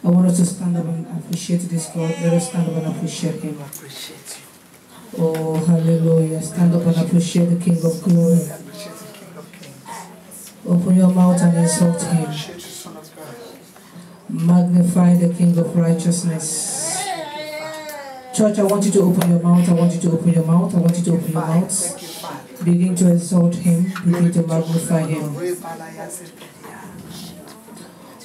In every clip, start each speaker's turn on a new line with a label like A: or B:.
A: I want us to stand up and appreciate this God. Let us stand up and appreciate Him.
B: Appreciate you.
A: Oh, hallelujah. Stand up and appreciate the King of Glory.
B: Appreciate the King of Kings.
A: Open your mouth and insult Him.
B: Appreciate you, Son of God.
A: Magnify the King of Righteousness. Church, I want you to open your mouth. I want you to open your mouth. I want you to open your mouth.
B: Thank you, Father.
A: Begin to exalt Him. Begin to magnify Him.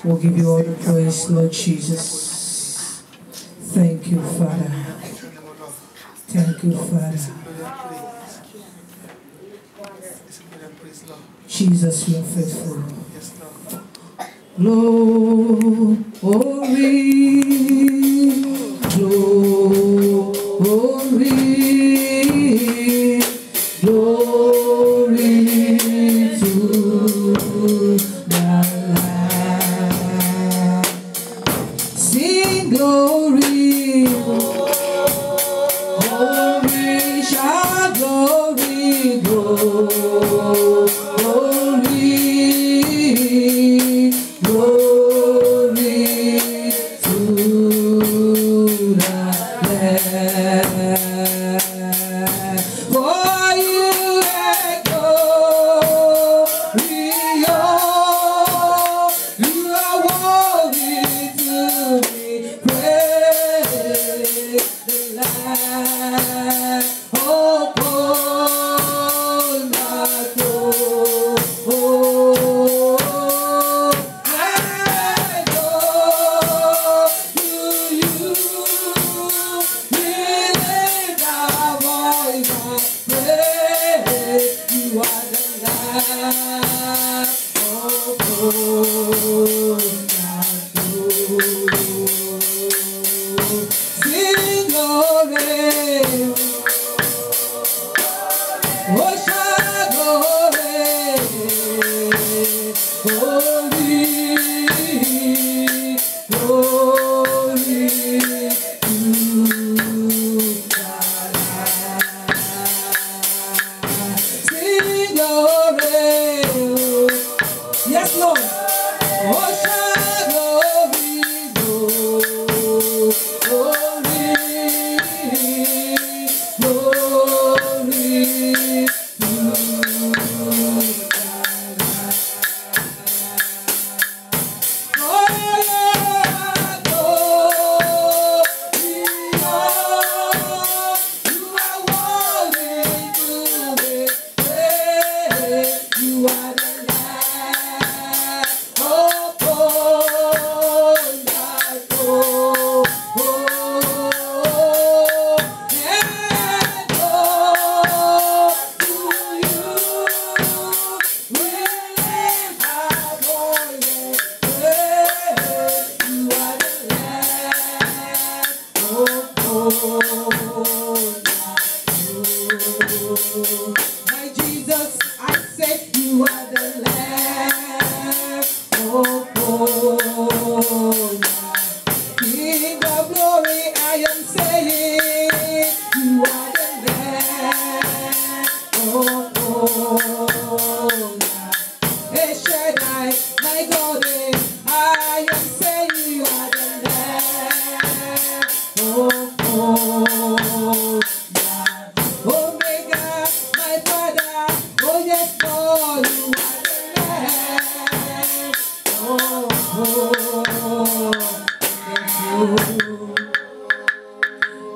A: We'll give you all the praise, Lord Jesus. Thank you, Father. Thank you, Father. Jesus, you are faithful. Glory, glory, glory to the Lamb. Sing glory, glory, shout glory, glory.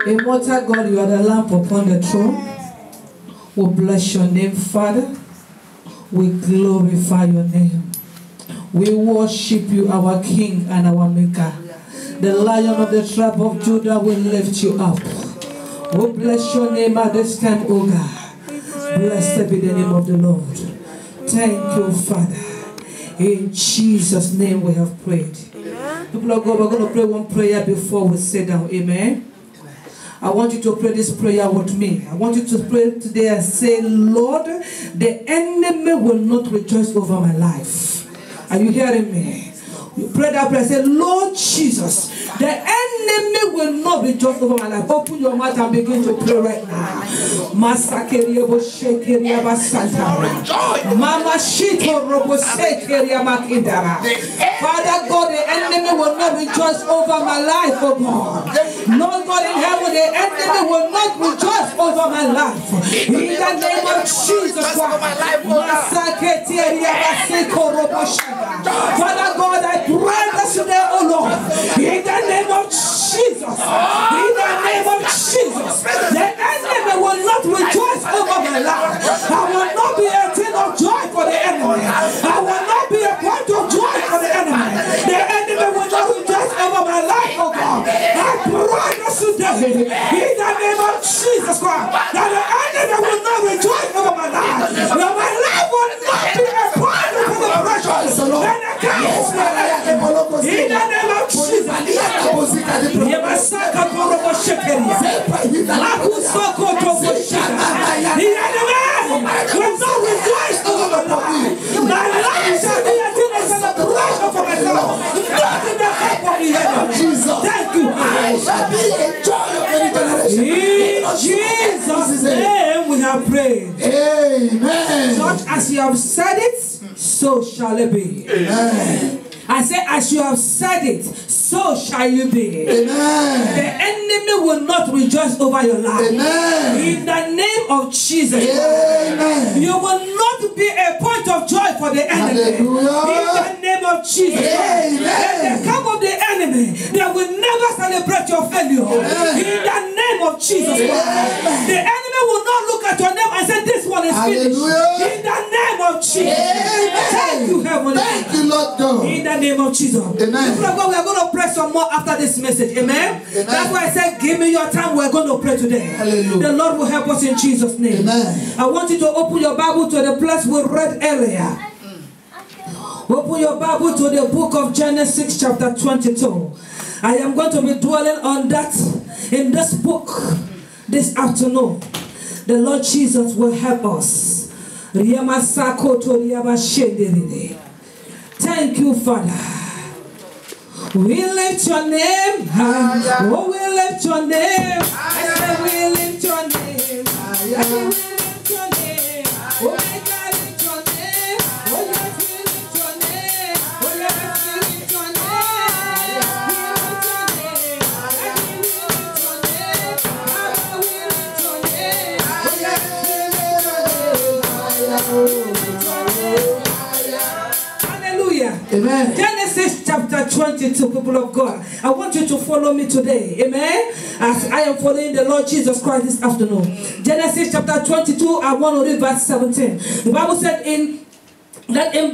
A: Immortal God, you are the lamp upon the throne. We bless your name, Father. We glorify your name. We worship you, our King and our Maker. The Lion of the tribe of Judah will lift you up. We bless your name at this time, O God. Blessed be the name of the Lord. Thank you, Father. In Jesus' name we have prayed. People of God, we're going to pray one prayer before we sit down. Amen. I want you to pray this prayer with me. I want you to pray today and say, Lord, the enemy will not rejoice over my life. Are you hearing me? You pray that prayer, say, Lord Jesus, the enemy enemy will not rejoice over my life. Open your mouth and begin to pray right now. Masakeria Boshekeria Basanta. Mama Shito Robo Sekeria Makindara. Father God, the enemy will not rejoice over my life, oh God. Lord God in heaven, the enemy will not rejoice over my life. In the name of Jesus Christ. Father God, I pray this today, oh Lord. In the name of Jesus. In the name of Jesus. The enemy will not rejoice over my life. I will not be a thing of joy for the enemy. I will not be a point of joy for the enemy. The enemy will not rejoice over my life, oh God. I pray this today. In the name of Jesus Christ. That the enemy will not rejoice over my life. That my life will not be a point of celebration. And against my life. In the name of Jesus. Yamasaka Porobo Shekeria. Makusoko Tobo Shekera. The enemy will not rejoice over my life. My life shall be a thing of celebration for myself. Not in the help of the enemy. Thank you. I shall be a joy of any generation. In Jesus' name we have prayed. Amen. Such as you have said it, so shall it be. Amen. I say, as you have said it, so shall you be. Amen. The enemy will not rejoice over your life. Amen. In the name of Jesus. Amen. You will not be a point of joy for the enemy. Hallelujah. In the name of Jesus. Amen. At the camp of the enemy, they will never celebrate your failure. Amen. In the name of Jesus. Amen. The enemy will not look at your name and say, this one is finished. Hallelujah. In the name of Jesus. Amen. Thank you, Heavenly Father. Thank you, Lord God. In the name of Jesus. Amen. We are going to pray some more after this message. Amen. Amen. That's why I said, give me your time. We're going to pray today. Hallelujah. The Lord will help us in Jesus' name. Amen. I want you to open your Bible to the place we read earlier. Open your Bible to the book of Genesis chapter 22. I am going to be dwelling on that in this book this afternoon. The Lord Jesus will help us. Thank you, Father. We lift your name high. Oh, we lift your name. I said we lift your name. I said we lift your name. Oh, my God, lift your name. Oh, yes, we lift your name. Oh, yes, we lift your name. We lift your name. I we lift your name. Oh, yes, we lift your name. Hallelujah. Amen. Genesis chapter 22, people of God. I want you to follow me today. Amen. As I am following the Lord Jesus Christ this afternoon. Genesis chapter 22, I want to read verse 17. The Bible said, in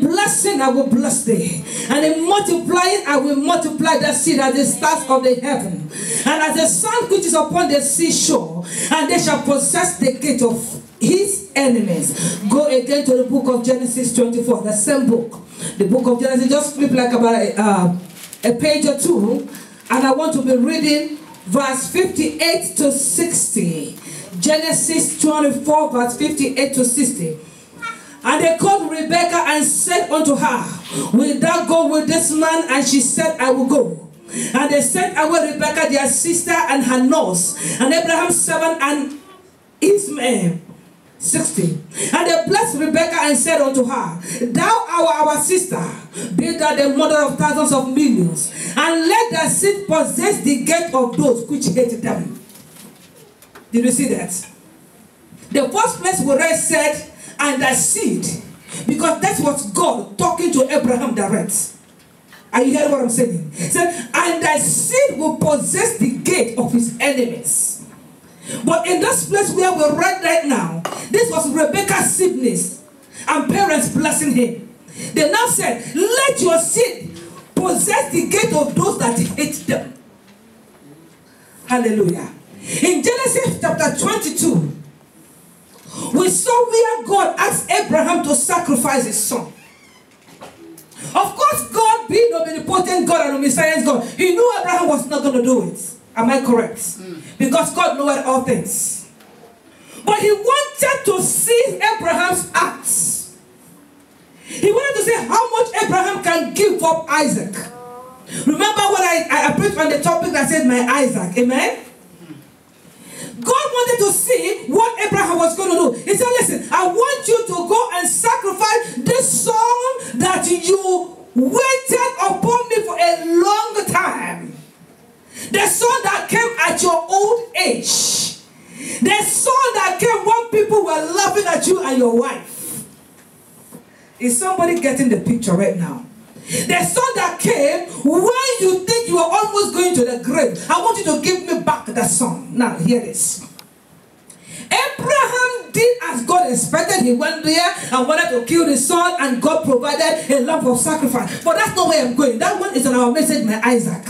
A: blessing I will bless thee, and in multiplying I will multiply that seed as the stars of the heaven, and as the sun which is upon the seashore, and they shall possess the gate of his enemies. Go again to the book of Genesis 24, the same book. The book of Genesis, just flip like about a page or two, and I want to be reading verse 58 to 60. Genesis 24, verse 58 to 60. And they called Rebekah and said unto her, will thou go with this man? And she said, I will go. And they sent away Rebekah their sister and her nurse, and Abraham's servant and Ishmael. 60. And they blessed Rebekah and said unto her, thou art our sister, be thou the mother of thousands of millions, and let thy seed possess the gate of those which hate them. Did you see that? The first place where I said, and thy seed, because that was God talking to Abraham direct. Are you hearing what I'm saying? He said, and thy seed will possess the gate of his enemies. But in this place where we read right now, this was Rebekah's sickness and parents blessing him. They now said, let your seed possess the gate of those that hate them. Hallelujah. In Genesis chapter 22, we saw where God asked Abraham to sacrifice his son. Of course, God being omnipotent God and omniscient God, he knew Abraham was not going to do it. Am I correct? Because God knows all things. But he wanted to see Abraham's acts. He wanted to see how much Abraham can give up Isaac. Remember what I preach on the topic that says my Isaac. Amen? God wanted to see what Abraham was going to do. He said, listen, I want you to go and sacrifice this son that you waited upon me for a long time. The son that came at your old age. The son that came when people were laughing at you and your wife. Is somebody getting the picture right now? The son that came when you think you are almost going to the grave. I want you to give me back that son. Now, hear this. Abraham did as God expected. He went there and wanted to kill his son, and God provided a lamb of sacrifice. But that's not where I'm going. That one is on our message, my Isaac.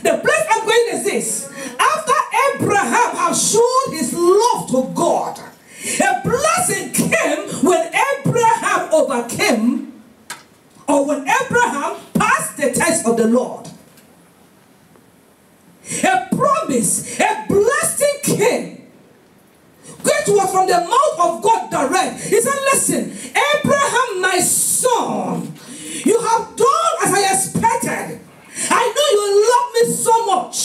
A: The place I'm going is this. After Abraham has shown his love to God, a blessing came when Abraham overcame, or when Abraham passed the test of the Lord. A promise, a blessing came, which was from the mouth of God direct. He said, listen, Abraham, my son, you have done as I expected. I know you love me so much.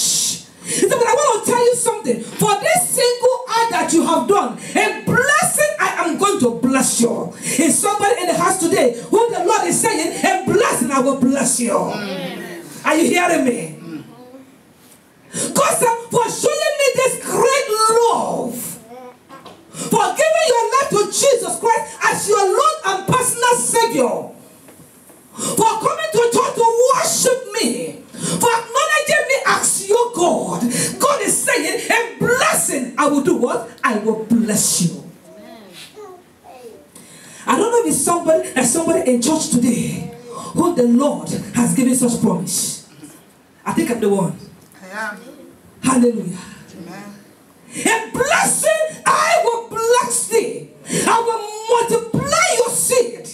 A: He said, but I want to tell you something. For this single act that you have done, a blessing, I am going to bless you. Is somebody in the house today who the Lord is saying, a blessing, I will bless you. Amen. Are you hearing me? God said, for showing me this great love, for giving your life to Jesus Christ as your Lord and personal Savior, for coming to church to worship me, for acknowledging me as your God. God is saying, a blessing, I will do what? I will bless you. I don't know if it's somebody in church today who the Lord has given such promise. I think I'm the one. Hallelujah. Amen. A blessing, I will bless thee. I will multiply your seed.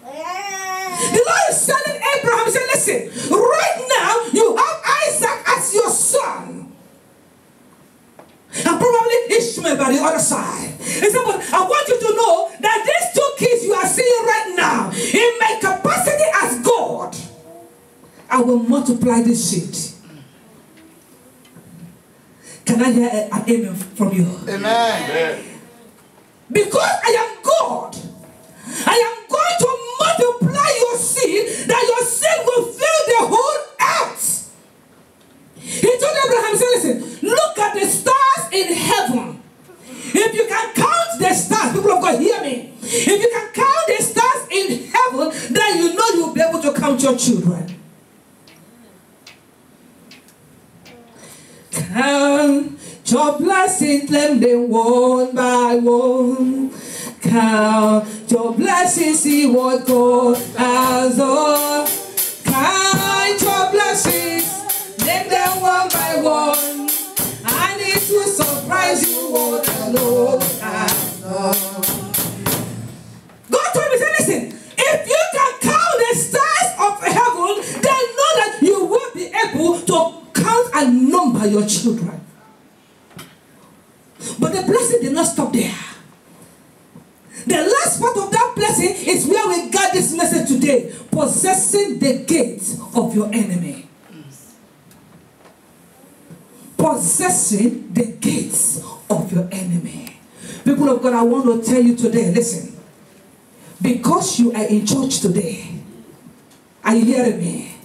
A: The Lord is telling Abraham, he said, listen, right now you have Isaac as your son. And probably Ishmael by the other side. He said, but I want you to know that these two kids you are seeing right now, in my capacity as God, I will multiply this seed. Can I hear an amen from you? Amen. Because I am God, I am going to multiply your seed, that your seed will fill the whole earth. He told Abraham, he said, listen, look at the stars in heaven. If you can count the stars, people of God, hear me. If you can count the stars in heaven, then you know you'll be able to count your children. Count your blessings, claim them one by one. Count your blessings, see what God has done. Count your blessings, name them one by one. And it will surprise you what the Lord has done. God told me, say, listen, if you can count the stars of heaven, then know that you will be able to count and number your children. But the blessing did not stop there. The last part of that blessing is where we got this message today. Possessing the gates of your enemy. Possessing the gates of your enemy. People of God, I want to tell you today, listen. Because you are in church today, are you hearing me?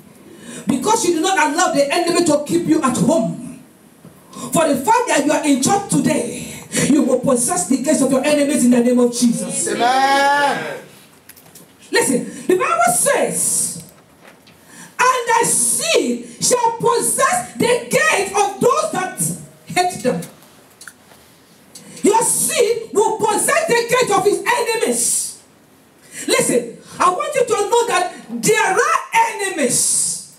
A: Because you do not allow the enemy to keep you at home. For the fact that you are in church today, you will possess the gates of your enemies in the name of Jesus. Amen. Listen, the Bible says, and thy seed shall possess the gate of those that hate them. Your seed will possess the gate of his enemies. Listen, I want you to know that there are enemies.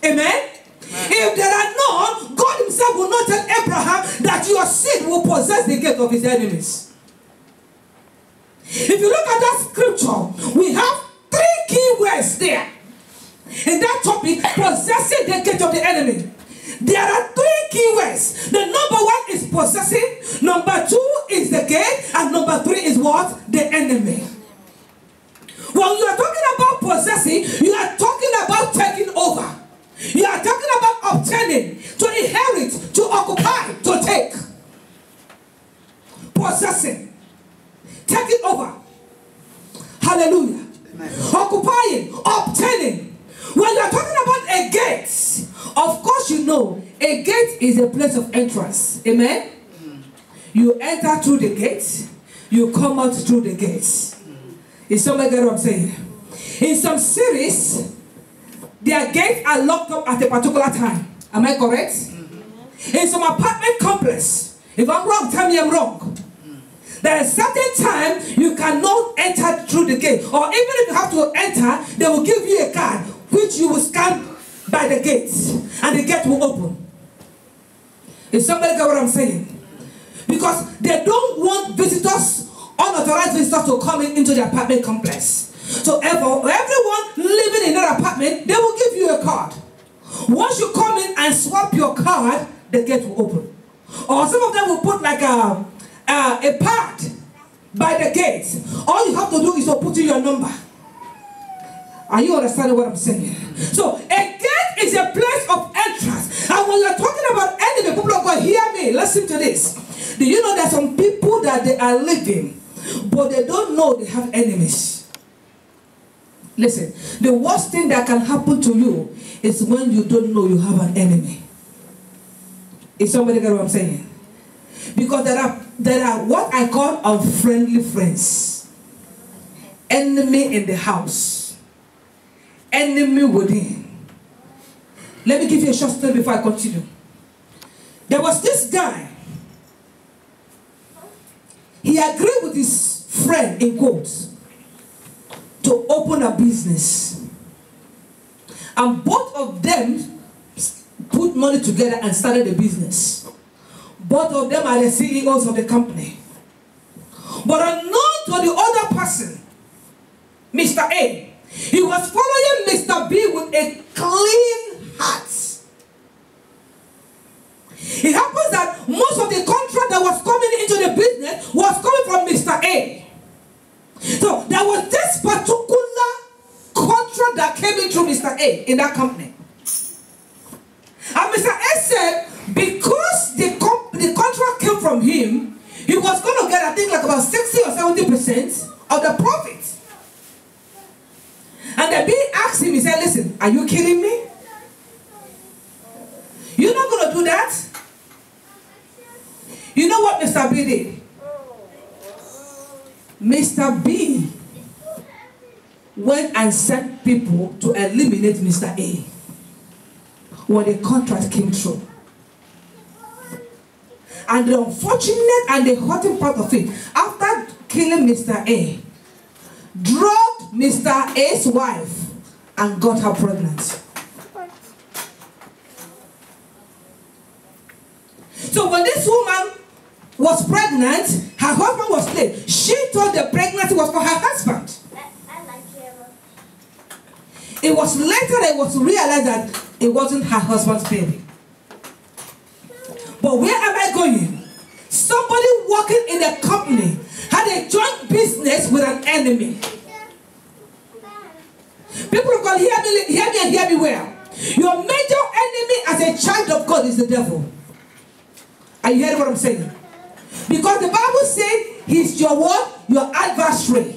A: Amen. If there are none, God himself will not tell Abraham that your seed will possess the gate of his enemies. If you look at that scripture, we have 3 key words there. In that topic, possessing the gate of the enemy. There are 3 key words. The number 1 is possessing, number 2 is the gate, and number 3 is what? The enemy. When you are talking about possessing, you are talking about taking over. You are talking about obtaining, to inherit, to occupy, to take. Possessing. Taking over. Hallelujah.
B: Amen.
A: Occupying, obtaining. When you're talking about a gate, of course you know, a gate is a place of entrance. Amen? You enter through the gate, you come out through the gates. Is somebody get what I'm saying? In some cities, their gates are locked up at a particular time. Am I correct? In some apartment complex, if I'm wrong, tell me I'm wrong. There is certain time you cannot enter through the gate. Or even if you have to enter, they will give you a card which you will scan by the gate. And the gate will open. Is somebody get what I'm saying? Because they don't want visitors, unauthorized visitors to come into the apartment complex. So everyone living in that apartment, they will give you a card. Once you come in and swap your card, the gate will open. Or some of them will put like a pad by the gate. All you have to do is to put in your number. Are you understanding what I'm saying? So a gate is a place of entrance. And when you're talking about enemy, people of God, hear me. Listen to this. Do you know that some people that they are living, but they don't know they have enemies? Listen, the worst thing that can happen to you is when you don't know you have an enemy. Is somebody get what I'm saying? Because there are what I call unfriendly friends. Enemy in the house. Enemy within. Let me give you a short story before I continue. There was this guy. He agreed with his friend, in quotes, to open a business. And both of them put money together and started a business. Both of them are the CEOs of the company. But unknown to the other person, Mr. A, he was following Mr. B with a clean heart. It happens that most of the contract that was coming into the business was coming from Mr. A. So there was this particular contract that came in through Mr. A in that company. And Mr. A said, because the contract came from him, he was going to get, I think, like about 60 or 70% of the profit. And the B asked him, he said, listen, are you kidding me? You're not going to do that? You know what Mr. B did? Mr. B went and sent people to eliminate Mr. A when the contract came through. And the unfortunate and the hurting part of it, after killing Mr. A, drugged Mr. A's wife and got her pregnant. So when this woman was pregnant, her husband was killed. She thought the pregnancy was for her husband. It was later that it was realized that it wasn't her husband's baby. But where am I going? Somebody working in a company had a joint business with an enemy. People of God, hear me and hear me well. Your major enemy as a child of God is the devil. Are you hearing what I'm saying? Because the Bible says he's your what? Your adversary.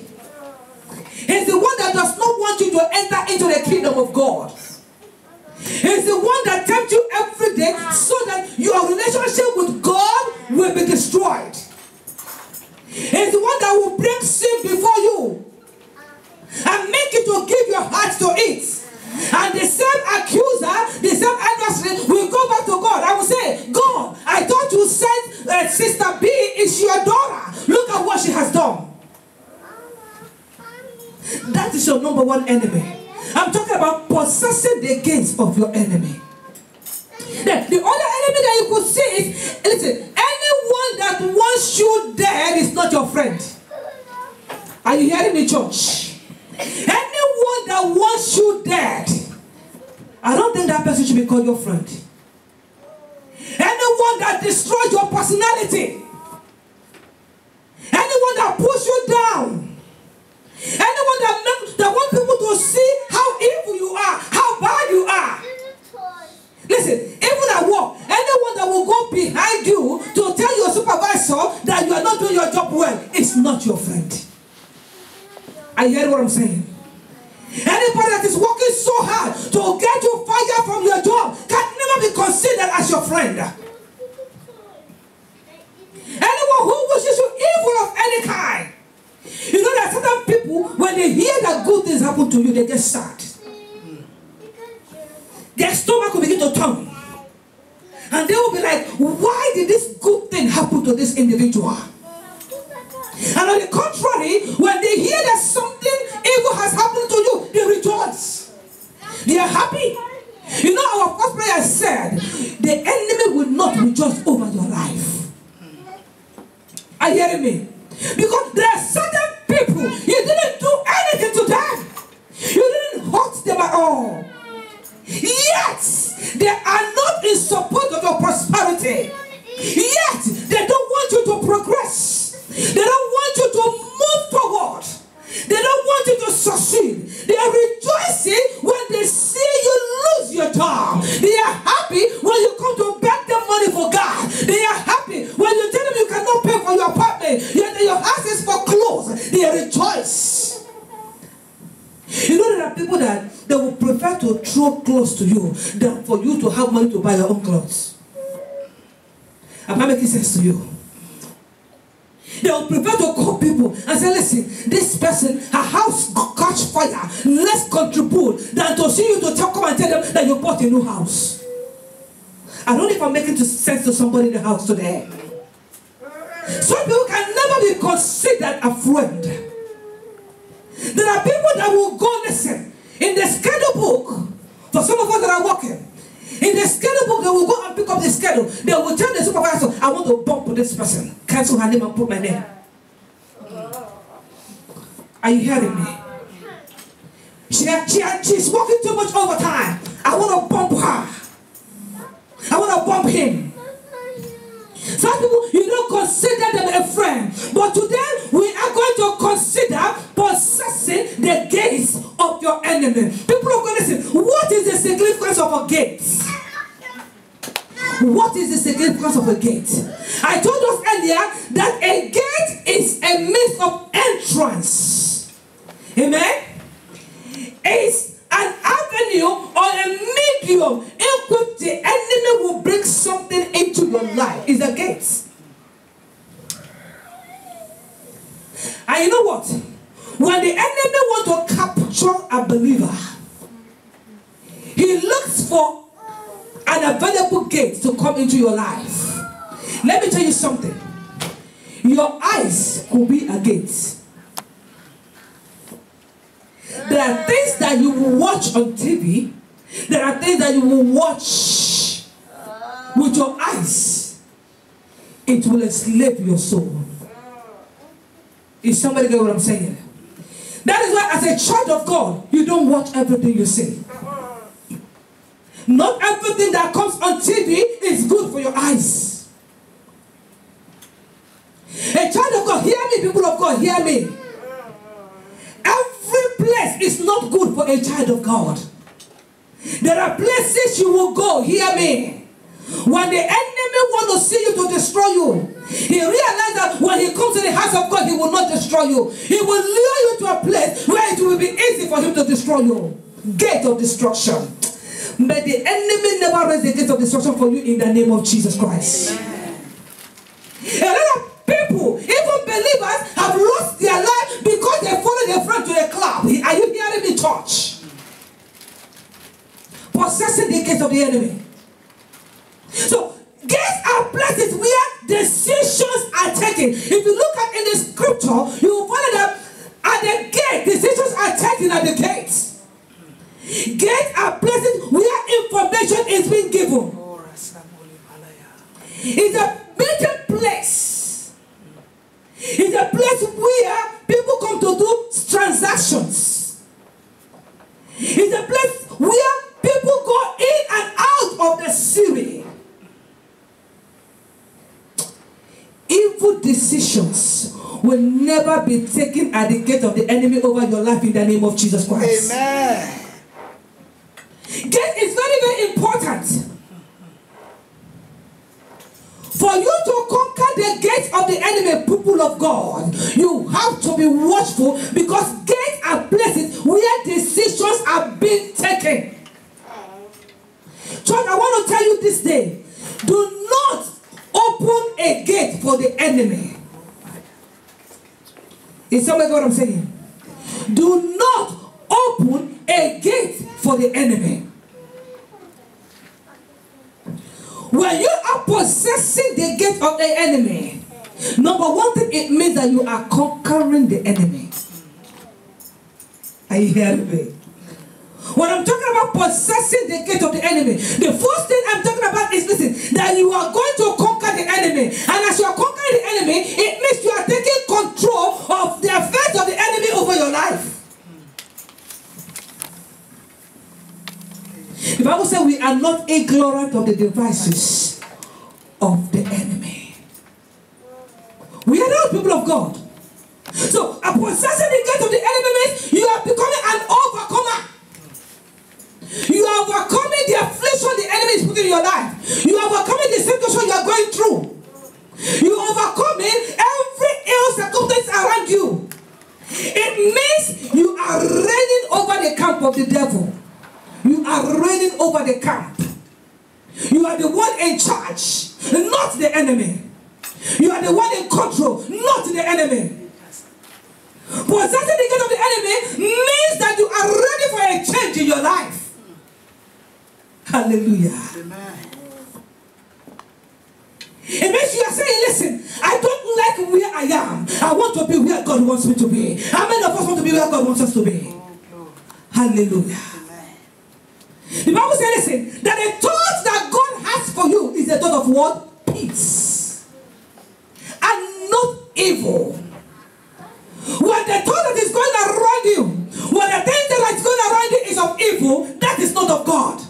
A: He's the one that does not want you to enter into the kingdom of God. He's the one that tempts you every day so that your relationship with God will be destroyed. He's the one that will bring sin before you and make you to give your heart to it. And the same accuser, the same adversary will go back to God. I will say, God, I thought you said Sister B is your daughter. Look at what she has done. That is your number one enemy. I'm talking about possessing the gates of your enemy. Then, the other enemy that you could see is, listen, anyone that wants you dead is not your friend. Are you hearing me, church? Anyone that wants you dead, I don't think that person should be called your friend. Anyone that destroys your personality, anyone that pushes you down, anyone that wants people to see how evil you are, how bad you are. Listen, even Are you hearing what I'm saying? Anybody that is working so hard to get you fired from your job can never be considered as your friend. Anyone who wishes you evil of any kind. You know that certain people, when they hear that good things happen to you, they get sad. Their stomach will begin to turn. And they will be like, why did this good thing happen to this individual? And on the contrary, when they hear that something evil has happened to you, they rejoice. They are happy. You know, our first prayer said, the enemy will not rejoice over your life. Are you hearing me? Because there are certain people, you didn't do anything to them. You didn't hurt them at all. Yet, they are not in support of your prosperity. Yet, they don't want you to progress. They don't want you to move forward. They don't want you to succeed. They are rejoicing when they see you lose your job. They are happy when you come to beg them money for God. They are happy when you tell them you cannot pay for your apartment, yet your house is for clothes. They rejoice. You know, there are people that they will prefer to throw clothes to you than for you to have money to buy your own clothes. Am I making sense to you? They will prefer to call people and say, listen, this person, her house catch fire, let's contribute, than to see you to come and tell them that you bought a new house. I don't know if I'm making sense to somebody in the house today. Some people can never be considered a friend. There are people that will go, listen, in the schedule book, for some of us that are working, in the schedule book, they will go and pick up the schedule. They will tell the supervisor, I want to bump this person. Cancel her name and put my name. Are you hearing me? She's working too much overtime. I want to bump her. I want to bump him. Some people, you don't consider them a friend. But today, we are going to consider possessing the gates of your enemy. People are going to listen. What is the significance of a gate? What is the significance of a gate? I told us earlier that a gate is a means of entrance. Amen? It's an avenue or a medium in which the enemy will bring something into your life. It's a gate. And you know what? When the enemy wants to capture a believer, he looks for an available gate to come into your life. Let me tell you something. Your eyes could be a gate. There are things that you will watch on TV. There are things that you will watch with your eyes. It will enslave your soul. Is somebody get what I'm saying? That is why as a child of God, you don't watch everything you see. Not everything that comes on TV is good for your eyes. A child of God, hear me, people of God, hear me. Every place is not good for a child of God. There are places you will go, hear me. When the enemy wants to see you to destroy you, he realizes that when he comes to the house of God, he will not destroy you. He will lure you to a place where it will be easy for him to destroy you. Gate of destruction. May the enemy never raise the gate of destruction for you in the name of Jesus Christ. Amen. A lot of people, even believers, have lost their life because they follow their friend to a club. Are you hearing me, church? Possessing the gates of the enemy. So, gates are places where decisions are taken. If you look at in the scripture, you will find that at the gate, decisions are taken at the gates. Gates are places where information is being given. It's a meeting place. It's a place where people come to do transactions. It's a place where people go in and out of the city. Evil decisions will never be taken at the gate of the enemy over your life in the name of Jesus Christ.
B: Amen.
A: Gate is very, very important. For you to conquer the gates of the enemy, people of God, you have to be watchful because gates places where decisions are being taken. Church, I want to tell you this day, do not open a gate for the enemy. Is somebody what I'm saying? Do not open a gate for the enemy. When you are possessing the gate of the enemy, number one thing, it means that you are conquering the enemy. Are you hearing me? When I'm talking about possessing the gate of the enemy, the first thing I'm talking about is, listen, that you are going to conquer the enemy. And as you are conquering the enemy, it means you are taking control of the effect of the enemy over your life. The Bible says we are not ignorant of the devices of the enemy. We are not people of God. So, possessing the gate of the enemy means you are becoming an overcomer. You are overcoming the affliction the enemy is putting in your life. You are overcoming the situation you are going through. You are overcoming every ill circumstance around you. It means you are reigning over the camp of the devil. You are reigning over the camp. You are the one in charge, not the enemy. You are the one in control, not the enemy. Possessing the gate of the enemy means that you are ready for a change in your life. Hallelujah.
B: Amen.
A: It means you are saying, listen, I don't like where I am. I want to be where God wants me to be. How many of us want to be where God wants us to be? Hallelujah.
B: Amen.
A: The Bible says, listen, that the thought that God has for you is a thought of what? Peace. And not evil. When the thought that is going around you, when the thing that is going around you is of evil, that is not of God.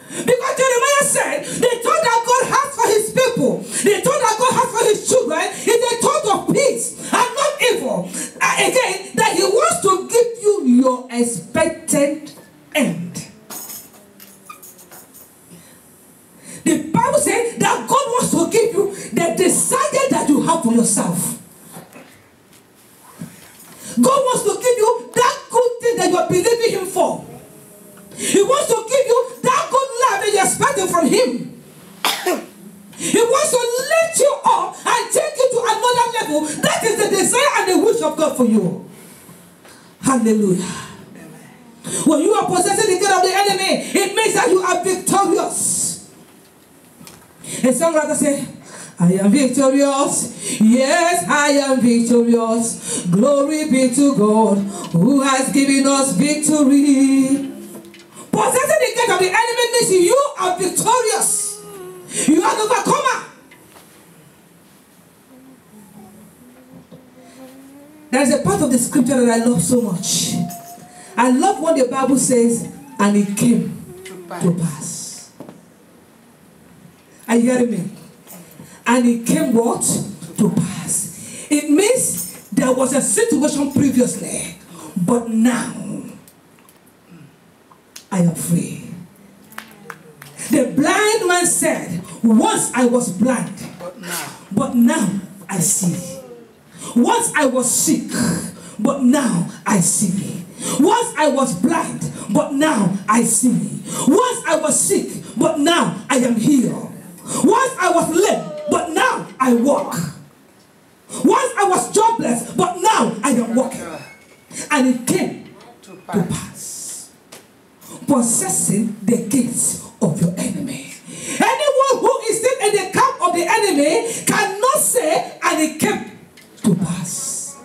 A: Because Jeremiah said, the thought that God has for his people, the thought that God has for his children is a thought of peace and not evil. Again, that he wants to give you your expected end. The Bible says that God wants to give you the desire that you have for yourself. God wants to give you that good thing that you are believing him for. He wants to give you that good love that you're expecting from him. He wants to lift you up and take you to another level. That is the desire and the wish of God for you. Hallelujah. Amen. When you are possessing the gate of the enemy, it means that you are victorious. A songwriter said, I am victorious. Yes, I am victorious. Glory be to God who has given us victory. Possessing the gate of the enemy means you are victorious. You are an overcomer. There is a part of the scripture that I love so much. I love what the Bible says, and it came to pass. Are you hearing me? And it came what? To pass. It means there was a situation previously, but now I am free. The blind man said, once I was blind, but now I see. Once I was sick, but now I see. Once I was blind, but now I see. Once I was sick, but now I am healed. Once I was lame, but now I walk. Once I was jobless, but now I am walking. And it came to pass. Possessing the gates of your enemy. Anyone who is still in the camp of the enemy cannot say, and it came to pass.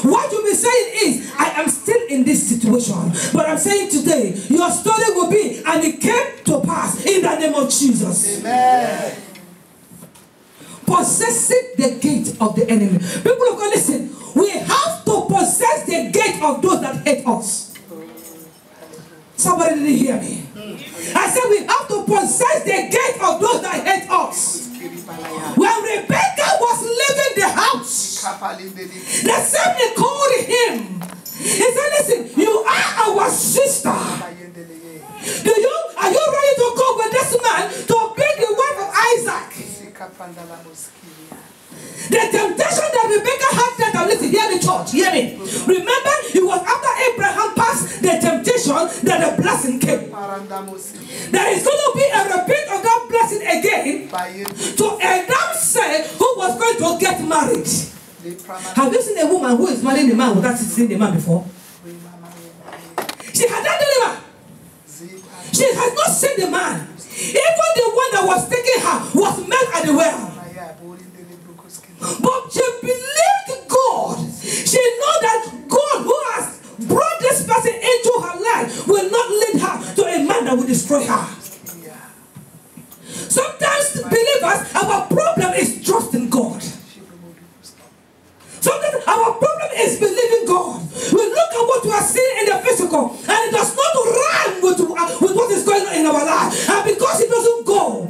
A: What you'll be saying is, I am still in this situation. But I'm saying today, your story will be, and it came to pass in the name of Jesus. Amen. Possessing the gate of the enemy. People of God, listen, we have to possess the gate of those that hate us. Somebody didn't hear me. I said we have to possess the gate of those that hate us. When Rebecca was leaving the house, the assembly called him. He said, listen, you are our sister. Are you ready to go with this man to be the wife of Isaac? The temptation that Rebecca had that, listen, hear me, church, hear me. Remember, it was after There is going to be a repeat of that blessing again to a damsel who was going to get married. Have you seen a woman who is marrying a man without seeing the man before? She has not delivered. She has not seen the man. Even the one that was taking her was met at the well. But she believed God. She knows that God who has brought this person into her life will not lead her to a man that will destroy her. Sometimes believers, our problem is trusting God. Sometimes our problem is believing God. We look at what we are seeing in the physical and it does not rhyme with what is going on in our life. And because it doesn't go,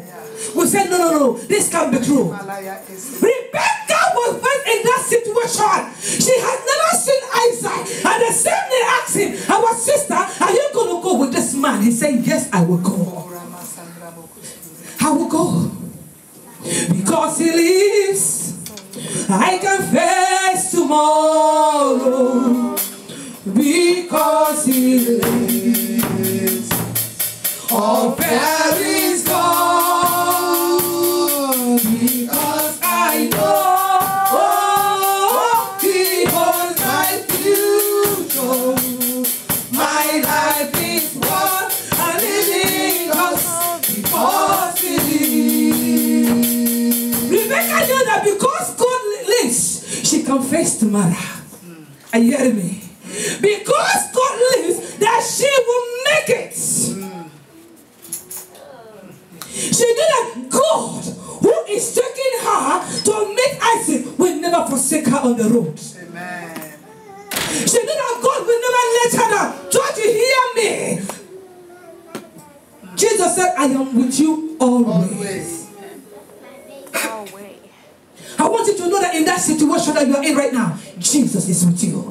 A: we say, no, this can't be true. Rebecca was put in that situation. She had never seen Isaac. And the same day asked him, our sister, are you going to go with this man? He said, yes, I will go. I will go. Because he lives, I can face tomorrow. Because he lives, all fear is gone. Because I know he holds my future. My life is worth living because he lives. Rebecca knew that because God lives, she can face tomorrow. Are you hearing me? Because God lives, that she will make it. She knew that God, who is taking her to meet Isaac, will never forsake her on the road.
B: Amen.
A: She knew that God will never let her down. Try to hear me. Jesus said, I am with you always. I want you to know that in that situation that you are in right now, Jesus is with you.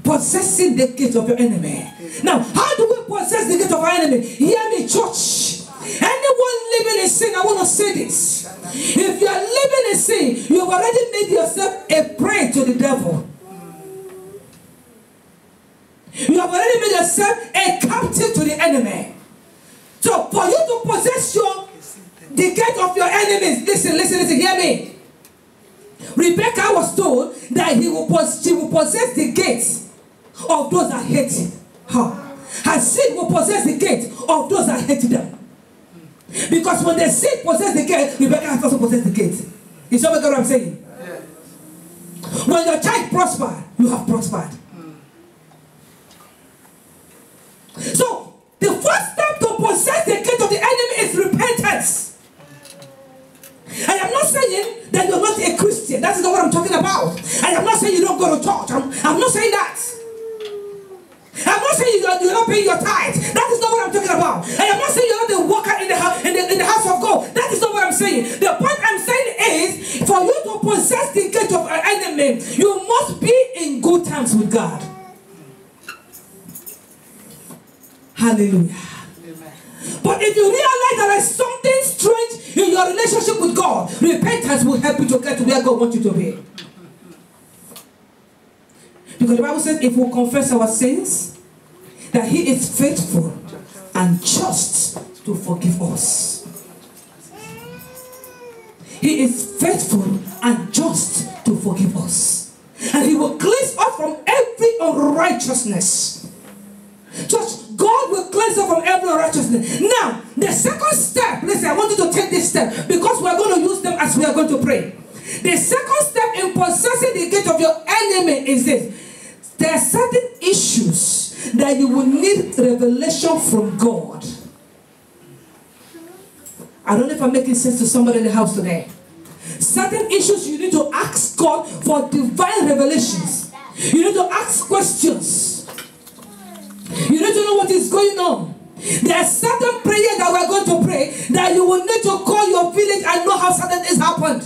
A: Possessing the gate of your enemy. Now, how do we possess the gate of our enemy? Hear me, church. Anyone living in sin, I want to say this. If you are living in sin, you have already made yourself a prey to the devil. You have already made yourself a captive to the enemy. So, for you to possess the gate of your enemies, listen, hear me. Rebecca was told that she will possess the gates of those that hate her. Her seed will possess the gate of those that hate them. Because when the seed possess the gate, Rebecca has also possessed the gate. You see what I'm saying? Yeah. When your child prosper, you have prospered. So, the first step to possess the gate of the enemy is repentance. I am not saying that you're not a Christian. That is not what I'm talking about. I am not saying you don't go to church. I'm not saying that. I'm not saying you're not paying your tithe. That is not what I'm talking about. I am not saying you're not a worker in the house of God. That is not what I'm saying. The point I'm saying is, for you to possess the gate of an enemy, you must be in good terms with God. Hallelujah. Amen. But if you realize there is something strange in your relationship with God, repentance will help you to get to where God wants you to be. Because the Bible says if we confess our sins, that He is faithful and just to forgive us. He is faithful and just to forgive us. And He will cleanse us from every unrighteousness. Just God will cleanse us from every unrighteousness. Now, the second step, listen, I want you to take this step because we are going to use them as we are going to pray. The second step in possessing the gate of your enemy is this. There are certain issues that you will need revelation from God. I don't know if I'm making sense to somebody in the house today. Certain issues you need to ask God for divine revelations. You need to ask questions. You need to know what is going on. There are certain prayers that we're going to pray that you will need to call your village and know how certain things happened.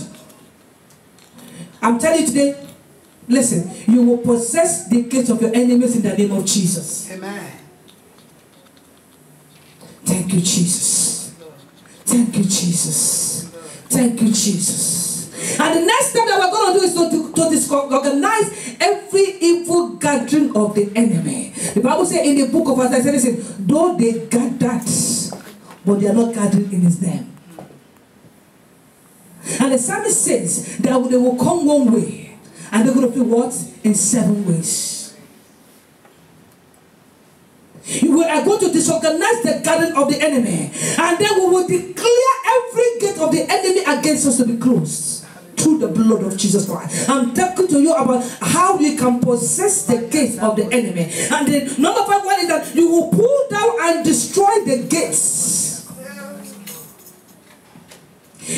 A: I'm telling you today, listen, you will possess the gates of your enemies in the name of Jesus.
B: Amen.
A: Thank you, Jesus. Thank you, Jesus. Thank you, Jesus. And the next step that we're going to do is to disorganize every evil gathering of the enemy. The Bible says in the book of Isaiah, listen, though they gathered, but they are not gathering in his name. And the psalmist says that they will come one way, and they're going to be what? In 7 ways. We are going to disorganize the gathering of the enemy, and then we will declare every gate of the enemy against us to be closed through the blood of Jesus Christ. I'm talking to you about how we can possess the gates of the enemy. And the number 5 one is that you will pull down and destroy the gates.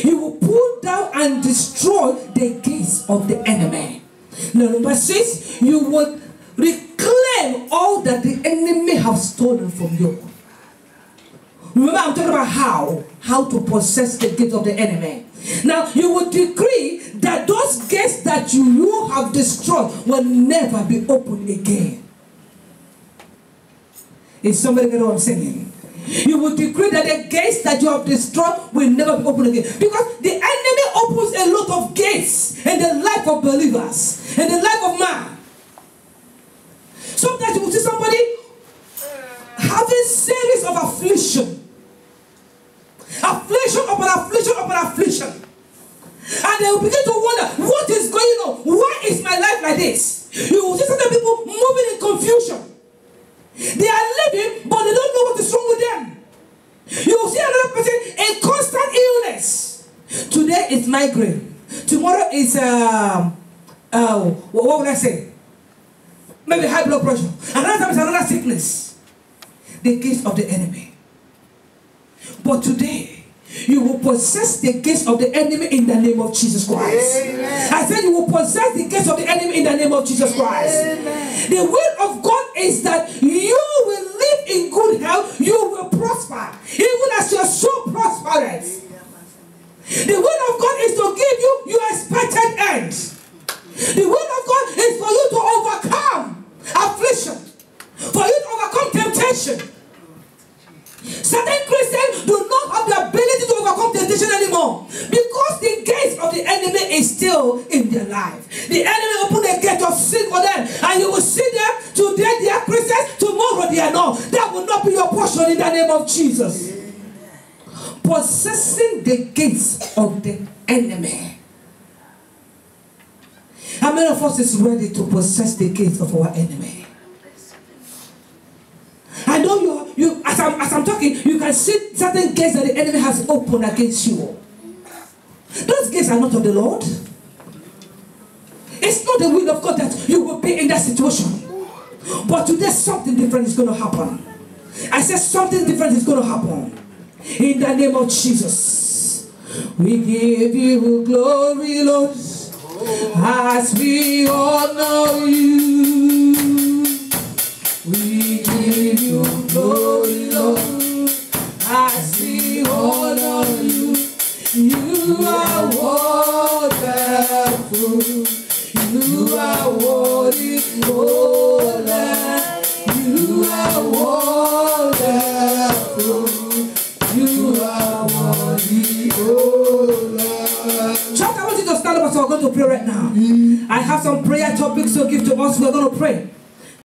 A: You will pull down and destroy the gates of the enemy. Now, number 6, you will reclaim all that the enemy has stolen from you. Remember, I'm talking about how to possess the gate of the enemy. Now, you will decree that those gates that you have destroyed will never be opened again. Is somebody getting what I'm saying? You will decree that the gates that you have destroyed will never be opened again. Because the enemy opens a lot of gates in the life of believers, in the life of man. Sometimes you will see somebody having series of affliction. Affliction upon affliction upon affliction. And they will begin to wonder, what is going on? Why is my life like this? You will see certain people moving in confusion. They are living, but they don't know what is wrong with them. You will see another person in constant illness. Today is migraine. Tomorrow is, what would I say? Maybe high blood pressure. Another time is another sickness. The gates of the enemy. But today, you will possess the gates of the enemy in the name of Jesus Christ. Amen. I said you will possess the gates of the enemy in the name of Jesus Christ. Amen. The will of God is that you will live in good health, you will prosper, even as your soul prospers. The will of God is to give you your expected end. The will of God is for you to overcome affliction, for you to overcome temptation. Certain Christians do not have the ability to overcome temptation anymore because the gates of the enemy is still in their life. The enemy opened a gate of sin for them, and you will see them today they are Christians, tomorrow they are not. That will not be your portion in the name of Jesus. Possessing the gates of the enemy. How many of us is ready to possess the gates of our enemy? I know you as I'm talking, you can see certain gates that the enemy has opened against you. Those gates are not of the Lord. It's not the will of God that you will be in that situation. But today something different is going to happen. I said something different is going to happen. In the name of Jesus. We give you glory, Lord, as we honor you. We give you glory, Lord, as we honor you. You are wonderful. You are worthy, oh Lord. You are wonderful. You are worthy, oh Lord. Church, I want you to stand up as we're going to pray right now. I have some prayer topics to give to us. We're going to pray.